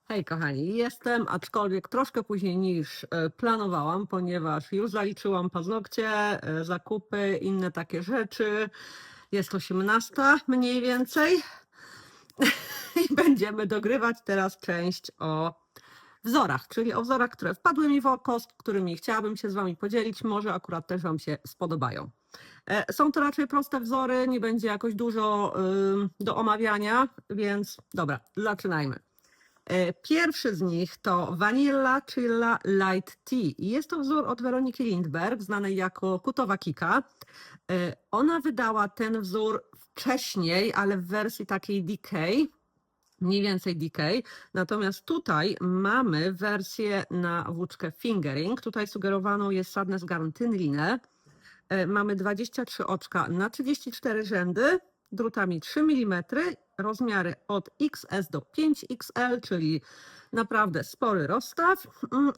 Hej kochani, jestem, aczkolwiek troszkę później niż planowałam, ponieważ już zaliczyłam paznokcie, zakupy, inne takie rzeczy. Jest 18 mniej więcej. I będziemy dogrywać teraz część o wzorach, czyli o wzorach, które wpadły mi w oko, z którymi chciałabym się z wami podzielić, może akurat też wam się spodobają. Są to raczej proste wzory, nie będzie jakoś dużo do omawiania, więc dobra, zaczynajmy. Pierwszy z nich to Vanilla Chilla Light Tea. Jest to wzór od Weroniki Lindberg, znanej jako Kutowa Kika. Ona wydała ten wzór wcześniej, ale w wersji takiej Decay, mniej więcej Decay. Natomiast tutaj mamy wersję na włóczkę Fingering. Tutaj sugerowaną jest Sadness Garden Linę. Mamy 23 oczka na 34 rzędy, drutami 3 mm, rozmiary od XS do 5XL, czyli naprawdę spory rozstaw.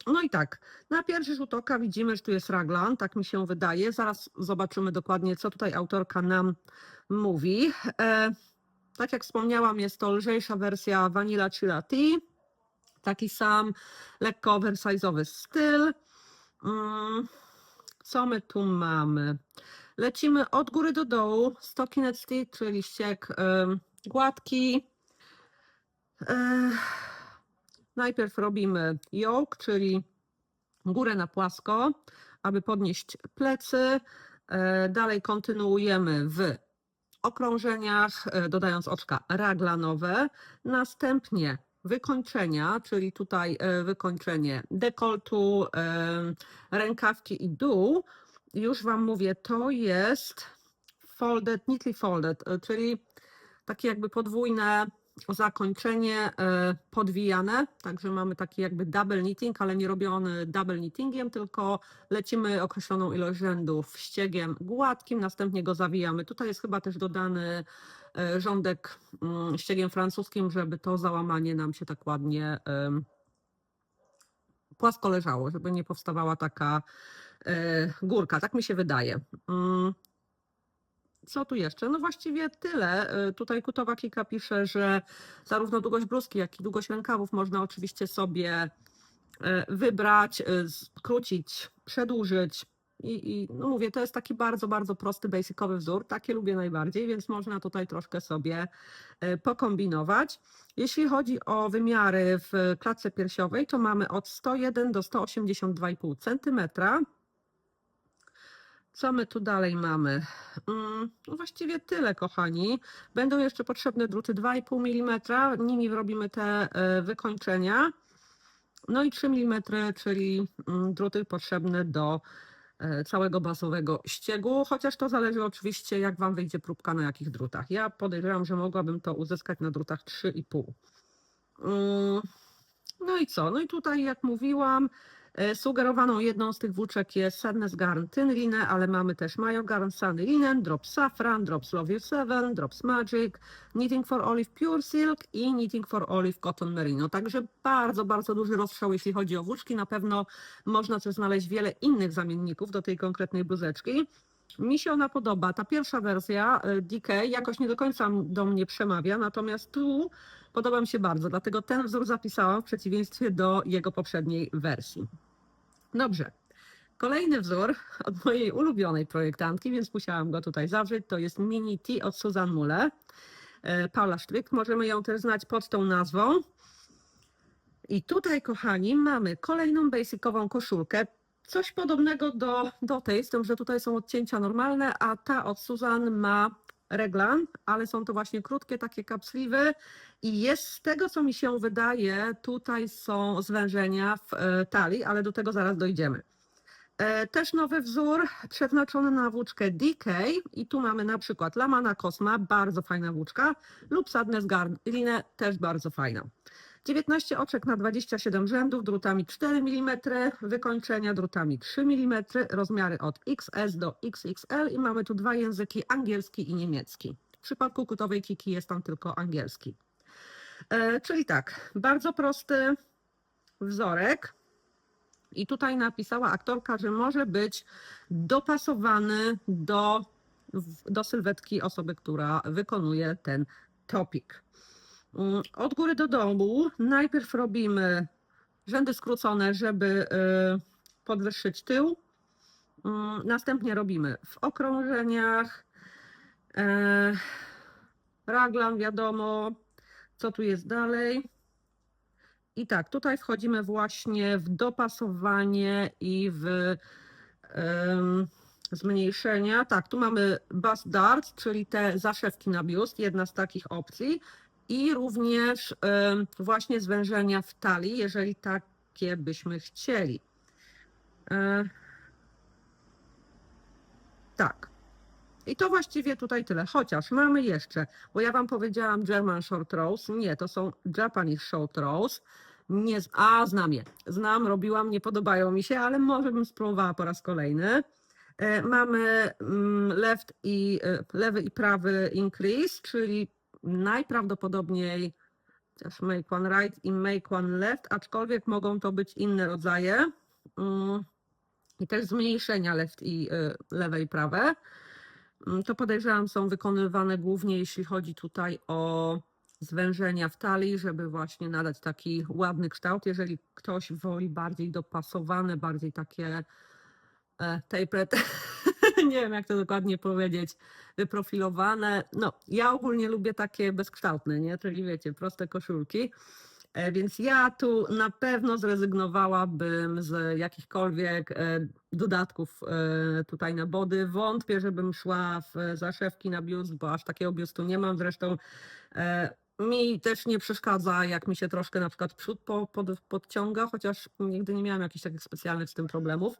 No i tak, na pierwszy rzut oka widzimy, że tu jest raglan, tak mi się wydaje. Zaraz zobaczymy dokładnie, co tutaj autorka nam mówi. Tak jak wspomniałam, jest to lżejsza wersja Vanilla Chilla Tea. Taki sam, lekko oversize'owy styl. Co my tu mamy? Lecimy od góry do dołu. Stockinette stick, czyli ściek gładki. Najpierw robimy yoke, czyli górę na płasko, aby podnieść plecy. Dalej kontynuujemy w okrążeniach, dodając oczka raglanowe. Następnie wykończenia, czyli tutaj wykończenie dekoltu, rękawki i dół. Już wam mówię, to jest folded, neatly folded, czyli takie jakby podwójne zakończenie podwijane, także mamy taki jakby double knitting, ale nie robiony double knittingiem, tylko lecimy określoną ilość rzędów ściegiem gładkim, następnie go zawijamy. Tutaj jest chyba też dodany rządek ściegiem francuskim, żeby to załamanie nam się tak ładnie płasko leżało, żeby nie powstawała taka górka, tak mi się wydaje. Co tu jeszcze? No właściwie tyle. Tutaj Kutowa Kika pisze, że zarówno długość bluzki, jak i długość rękawów można oczywiście sobie wybrać, skrócić, przedłużyć. No mówię, to jest taki bardzo, bardzo prosty, basicowy wzór. Takie lubię najbardziej, więc można tutaj troszkę sobie pokombinować. Jeśli chodzi o wymiary w klatce piersiowej, to mamy od 101 do 182,5 cm. Co my tu dalej mamy? No właściwie tyle, kochani. Będą jeszcze potrzebne druty 2,5 mm, nimi robimy te wykończenia. No i 3 mm, czyli druty potrzebne do całego bazowego ściegu, chociaż to zależy oczywiście, jak wam wyjdzie próbka na jakich drutach. Ja podejrzewam, że mogłabym to uzyskać na drutach 3,5. No i co? No i tutaj, jak mówiłam, Sugerowaną jedną z tych włóczek jest Sadness Garn Thin Linen, ale mamy też Mayo Garn Sunny Linen, Drops Saffron, Drops Love You 7, Drops Magic, Knitting for Olive Pure Silk i Knitting for Olive Cotton Merino. Także bardzo, bardzo duży rozstrzał, jeśli chodzi o włóczki. Na pewno można też znaleźć wiele innych zamienników do tej konkretnej bluzeczki. Mi się ona podoba. Ta pierwsza wersja DK jakoś nie do końca do mnie przemawia, natomiast tu podoba mi się bardzo, dlatego ten wzór zapisałam w przeciwieństwie do jego poprzedniej wersji. Dobrze. Kolejny wzór od mojej ulubionej projektantki, więc musiałam go tutaj zawrzeć, to jest Mini T od Suzanne Mule. Paula Strick, możemy ją też znać pod tą nazwą. I tutaj, kochani, mamy kolejną basicową koszulkę. Coś podobnego do tej, z tym, że tutaj są odcięcia normalne, a ta od Suzanne ma reglan, ale są to właśnie krótkie takie kapsliwy i jest z tego, co mi się wydaje, tutaj są zwężenia w talii, ale do tego zaraz dojdziemy. Też nowy wzór przeznaczony na włóczkę DK i tu mamy na przykład Lamana Cosma, bardzo fajna włóczka, lub Sadness Garn Line, też bardzo fajna. 19 oczek na 27 rzędów, drutami 4 mm, wykończenia drutami 3 mm, rozmiary od XS do XXL i mamy tu dwa języki, angielski i niemiecki. W przypadku kutowej Kiki jest tam tylko angielski. Czyli tak, bardzo prosty wzorek. I tutaj napisała aktorka, że może być dopasowany do sylwetki osoby, która wykonuje ten topik. Od góry do dołu najpierw robimy rzędy skrócone, żeby podwyższyć tył. Następnie robimy w okrążeniach. Raglan, wiadomo, co tu jest dalej. I tak, tutaj wchodzimy właśnie w dopasowanie i w zmniejszenia. Tak, tu mamy bust darts, czyli te zaszewki na biust, jedna z takich opcji. I również właśnie zwężenia w talii, jeżeli takie byśmy chcieli. Tak. I to właściwie tutaj tyle, chociaż mamy jeszcze, bo ja Wam powiedziałam German Short Rows, nie, to są Japanese Short Rows, nie, znam je, znam, robiłam, nie podobają mi się, ale może bym spróbowała po raz kolejny. Mamy lewy i prawy increase, czyli najprawdopodobniej chociaż make one right i make one left, aczkolwiek mogą to być inne rodzaje. I też zmniejszenia lewe i prawe. To podejrzewam są wykonywane głównie jeśli chodzi tutaj o zwężenia w talii, żeby właśnie nadać taki ładny kształt. Jeżeli ktoś woli bardziej dopasowane, bardziej takie tapered, nie wiem jak to dokładnie powiedzieć, wyprofilowane. No, ja ogólnie lubię takie bezkształtne, nie? Czyli wiecie, proste koszulki. Więc ja tu na pewno zrezygnowałabym z jakichkolwiek dodatków tutaj na body. Wątpię, żebym szła w zaszewki na biust, bo aż takiego biustu nie mam. Zresztą mi też nie przeszkadza, jak mi się troszkę na przykład przód podciąga, chociaż nigdy nie miałam jakichś takich specjalnych z tym problemów.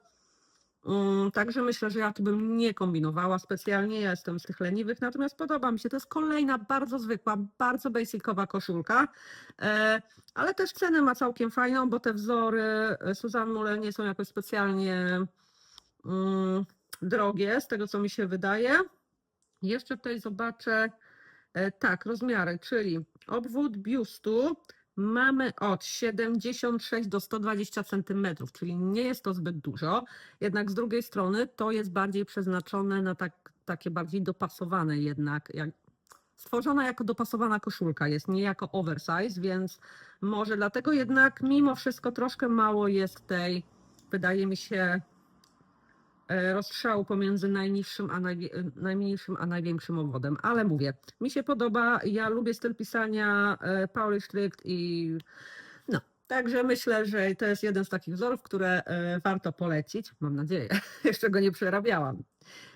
Także myślę, że ja tu bym nie kombinowała specjalnie, ja jestem z tych leniwych, natomiast podoba mi się, to jest kolejna bardzo zwykła, bardzo basicowa koszulka, ale też cenę ma całkiem fajną, bo te wzory Suzanne Mule nie są jakoś specjalnie drogie, z tego co mi się wydaje. Jeszcze tutaj zobaczę, tak, rozmiary, czyli obwód biustu mamy od 76 do 120 cm, czyli nie jest to zbyt dużo, jednak z drugiej strony to jest bardziej przeznaczone na takie bardziej dopasowane jednak, stworzona jako dopasowana koszulka jest, nie jako oversize, więc może dlatego jednak mimo wszystko troszkę mało jest tej, wydaje mi się, rozstrzału pomiędzy najmniejszym a największym obwodem, ale mówię, mi się podoba, ja lubię styl pisania Pauli Strick i no, także myślę, że to jest jeden z takich wzorów, które warto polecić, mam nadzieję, jeszcze go nie przerabiałam.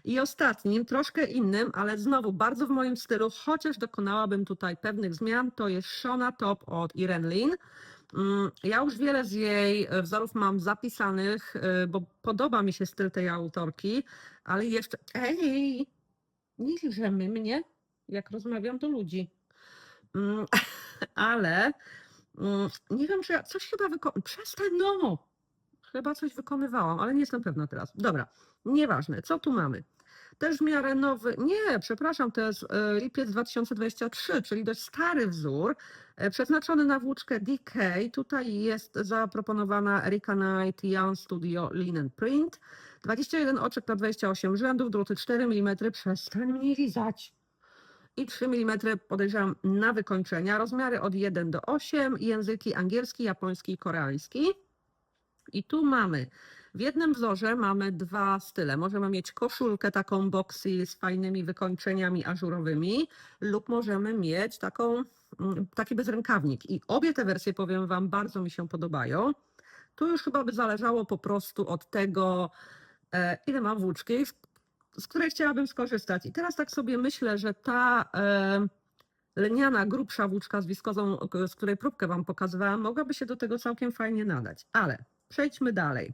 I ostatnim, troszkę innym, ale znowu bardzo w moim stylu, chociaż dokonałabym tutaj pewnych zmian, to jest Shona Top od Irene Lin. Ja już wiele z jej wzorów mam zapisanych, bo podoba mi się styl tej autorki, ale jeszcze... Ej, nie liżemy mnie, jak rozmawiam do ludzi. Ale nie wiem, czy ja coś chyba wykonam. Przestań, no! Chyba coś wykonywałam, ale nie jestem pewna teraz. Dobra, nieważne. Co tu mamy? Też w miarę nowy, nie, przepraszam, to jest lipiec 2023, czyli dość stary wzór, przeznaczony na włóczkę DK. Tutaj jest zaproponowana Erika Knight Young Studio Linen Print. 21 oczek na 28 rzędów, druty 4 mm, przestań mnie lizać. I 3 mm podejrzewam na wykończenia. Rozmiary od 1 do 8, języki angielski, japoński i koreański. I tu mamy, w jednym wzorze mamy dwa style. Możemy mieć koszulkę taką boxy z fajnymi wykończeniami ażurowymi lub możemy mieć taki bezrękawnik. I obie te wersje, powiem Wam, bardzo mi się podobają. Tu już chyba by zależało po prostu od tego, ile mam włóczki, z której chciałabym skorzystać. I teraz tak sobie myślę, że ta lniana, grubsza włóczka z wiskozą, z której próbkę Wam pokazywałam, mogłaby się do tego całkiem fajnie nadać. Ale przejdźmy dalej.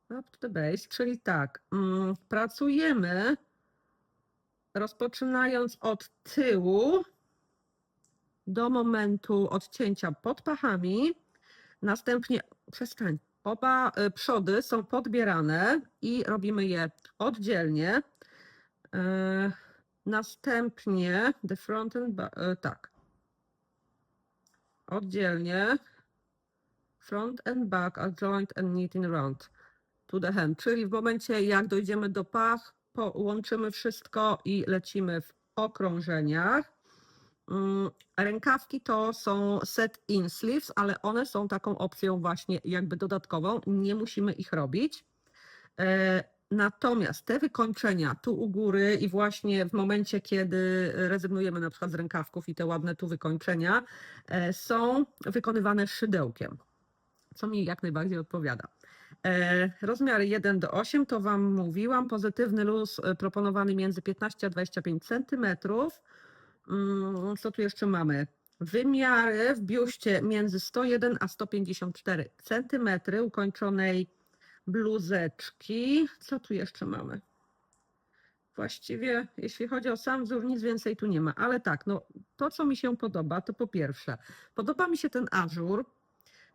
Up to the base, czyli tak, pracujemy rozpoczynając od tyłu do momentu odcięcia pod pachami, następnie, przestań, oba przody są podbierane i robimy je oddzielnie. Następnie the front and back, tak, oddzielnie, front and back are joined and knitting round to the hem, czyli w momencie jak dojdziemy do pach, połączymy wszystko i lecimy w okrążeniach. Rękawki to są set in sleeves, ale one są taką opcją właśnie jakby dodatkową, nie musimy ich robić. Natomiast te wykończenia tu u góry i właśnie w momencie, kiedy rezygnujemy na przykład z rękawków i te ładne tu wykończenia, są wykonywane szydełkiem, co mi jak najbardziej odpowiada. Rozmiary 1 do 8 to Wam mówiłam, pozytywny luz proponowany między 15 a 25 cm. Co tu jeszcze mamy? Wymiary w biuście między 101 a 154 cm ukończonej bluzeczki. Co tu jeszcze mamy? Właściwie, jeśli chodzi o sam wzór, nic więcej tu nie ma, ale tak, no to co mi się podoba, to po pierwsze, podoba mi się ten ażur,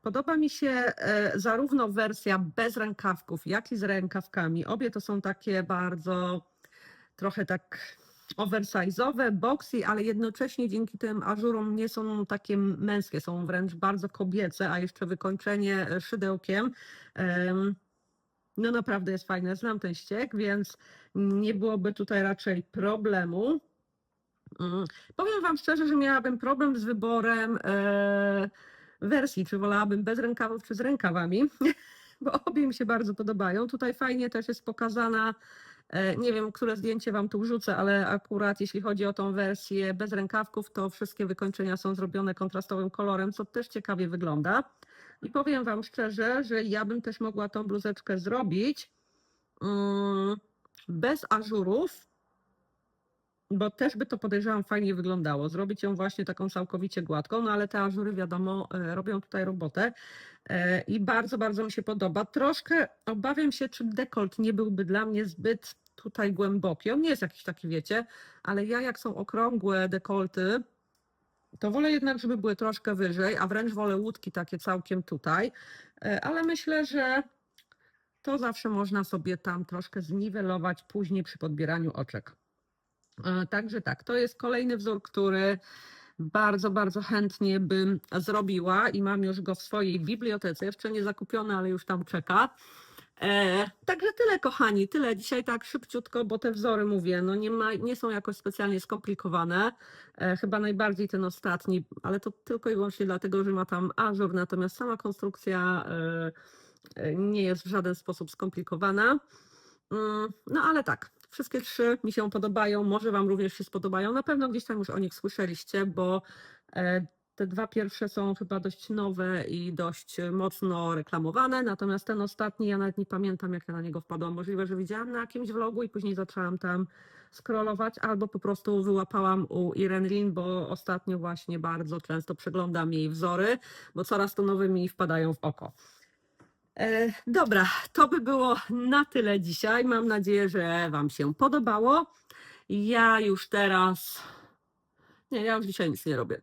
podoba mi się zarówno wersja bez rękawków, jak i z rękawkami. Obie to są takie bardzo, trochę tak oversize'owe, boxy, ale jednocześnie dzięki tym ażurom nie są takie męskie, są wręcz bardzo kobiece, a jeszcze wykończenie szydełkiem. No naprawdę jest fajne, znam ten ściek, więc nie byłoby tutaj raczej problemu. Powiem Wam szczerze, że miałabym problem z wyborem wersji, czy wolałabym bez rękawów, czy z rękawami, bo obie mi się bardzo podobają. Tutaj fajnie też jest pokazana, nie wiem, które zdjęcie Wam tu wrzucę, ale akurat jeśli chodzi o tą wersję bez rękawków, to wszystkie wykończenia są zrobione kontrastowym kolorem, co też ciekawie wygląda. I powiem Wam szczerze, że ja bym też mogła tą bluzeczkę zrobić bez ażurów, bo też by to, podejrzewam, fajnie wyglądało. Zrobić ją właśnie taką całkowicie gładką, no ale te ażury, wiadomo, robią tutaj robotę i bardzo, bardzo mi się podoba. Troszkę obawiam się, czy dekolt nie byłby dla mnie zbyt tutaj głęboki. On nie jest jakiś taki, wiecie, ale ja jak są okrągłe dekolty, to wolę jednak, żeby były troszkę wyżej, a wręcz wolę łódki takie całkiem tutaj, ale myślę, że to zawsze można sobie tam troszkę zniwelować później przy podbieraniu oczek. Także tak, to jest kolejny wzór, który bardzo, bardzo chętnie bym zrobiła i mam już go w swojej bibliotece, jeszcze nie zakupiony, ale już tam czeka. Także tyle, kochani, tyle dzisiaj tak szybciutko, bo te wzory, mówię, no nie są jakoś specjalnie skomplikowane. Chyba najbardziej ten ostatni, ale to tylko i wyłącznie dlatego, że ma tam ażur, natomiast sama konstrukcja nie jest w żaden sposób skomplikowana. No ale tak, wszystkie trzy mi się podobają, może Wam również się spodobają. Na pewno gdzieś tam już o nich słyszeliście, bo te dwa pierwsze są chyba dość nowe i dość mocno reklamowane, natomiast ten ostatni, ja nawet nie pamiętam, jak ja na niego wpadłam. Możliwe, że widziałam na jakimś vlogu i później zaczęłam tam scrollować, albo po prostu wyłapałam u Irene Lin, bo ostatnio właśnie bardzo często przeglądam jej wzory, bo coraz to nowe mi wpadają w oko. Dobra, to by było na tyle dzisiaj. Mam nadzieję, że Wam się podobało. Ja już teraz... Nie, ja już dzisiaj nic nie robię.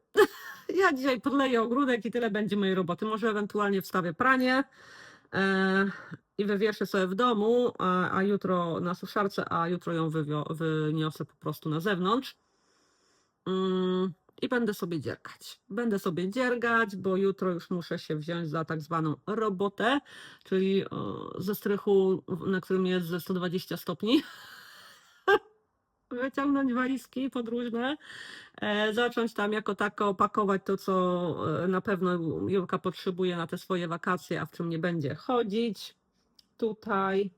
Ja dzisiaj podleję ogródek i tyle będzie mojej roboty. Może ewentualnie wstawię pranie i wywieszę sobie w domu, a jutro na suszarce, a jutro ją wyniosę po prostu na zewnątrz. I będę sobie dziergać. Będę sobie dziergać, bo jutro już muszę się wziąć za tak zwaną robotę, czyli ze strychu, na którym jest ze 120 stopni, wyciągnąć walizki podróżne, zacząć tam jako tako pakować to, co na pewno Julka potrzebuje na te swoje wakacje, a w czym nie będzie chodzić. Tutaj.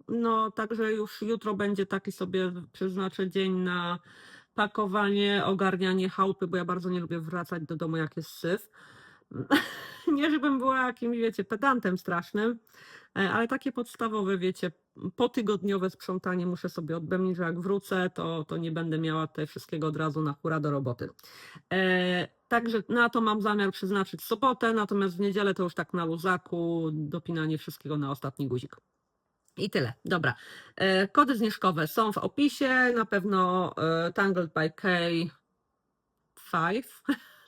No, także już jutro będzie taki sobie przeznaczę dzień na pakowanie, ogarnianie chałupy, bo ja bardzo nie lubię wracać do domu, jak jest syf. Nie, żebym była jakimś, wiecie, pedantem strasznym, ale takie podstawowe, wiecie, potygodniowe sprzątanie muszę sobie odbębnić, że jak wrócę, to nie będę miała tutaj wszystkiego od razu na hura do roboty. Także na to mam zamiar przeznaczyć sobotę, natomiast w niedzielę to już tak na luzaku, dopinanie wszystkiego na ostatni guzik. I tyle. Dobra. Kody zniżkowe są w opisie. Na pewno Tangled by K5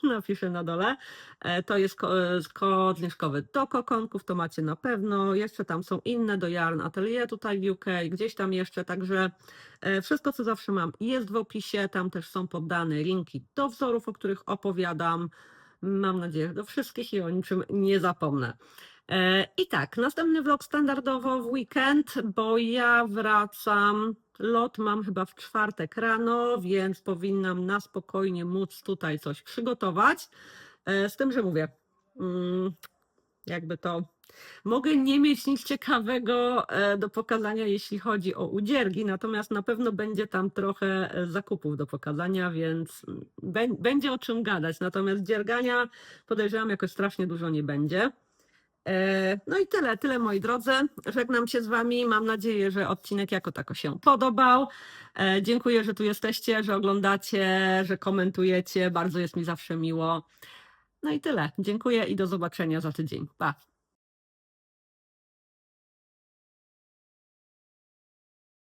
napiszę na dole. To jest kod zniżkowy do kokonków, to macie na pewno. Jeszcze tam są inne do Yarn Atelier tutaj w UK, gdzieś tam jeszcze. Także wszystko, co zawsze mam, jest w opisie. Tam też są podane linki do wzorów, o których opowiadam. Mam nadzieję, że do wszystkich i o niczym nie zapomnę. I tak, następny vlog standardowo w weekend, bo ja wracam, lot mam chyba w czwartek rano, więc powinnam na spokojnie móc tutaj coś przygotować. Z tym, że mówię, jakby to mogę nie mieć nic ciekawego do pokazania, jeśli chodzi o udziergi, natomiast na pewno będzie tam trochę zakupów do pokazania, więc będzie o czym gadać. Natomiast dziergania podejrzewam jakoś strasznie dużo nie będzie. No i tyle moi drodzy. Żegnam się z wami. Mam nadzieję, że odcinek jako tako się podobał. Dziękuję, że tu jesteście, że oglądacie, że komentujecie. Bardzo jest mi zawsze miło. No i tyle. Dziękuję i do zobaczenia za tydzień. Pa!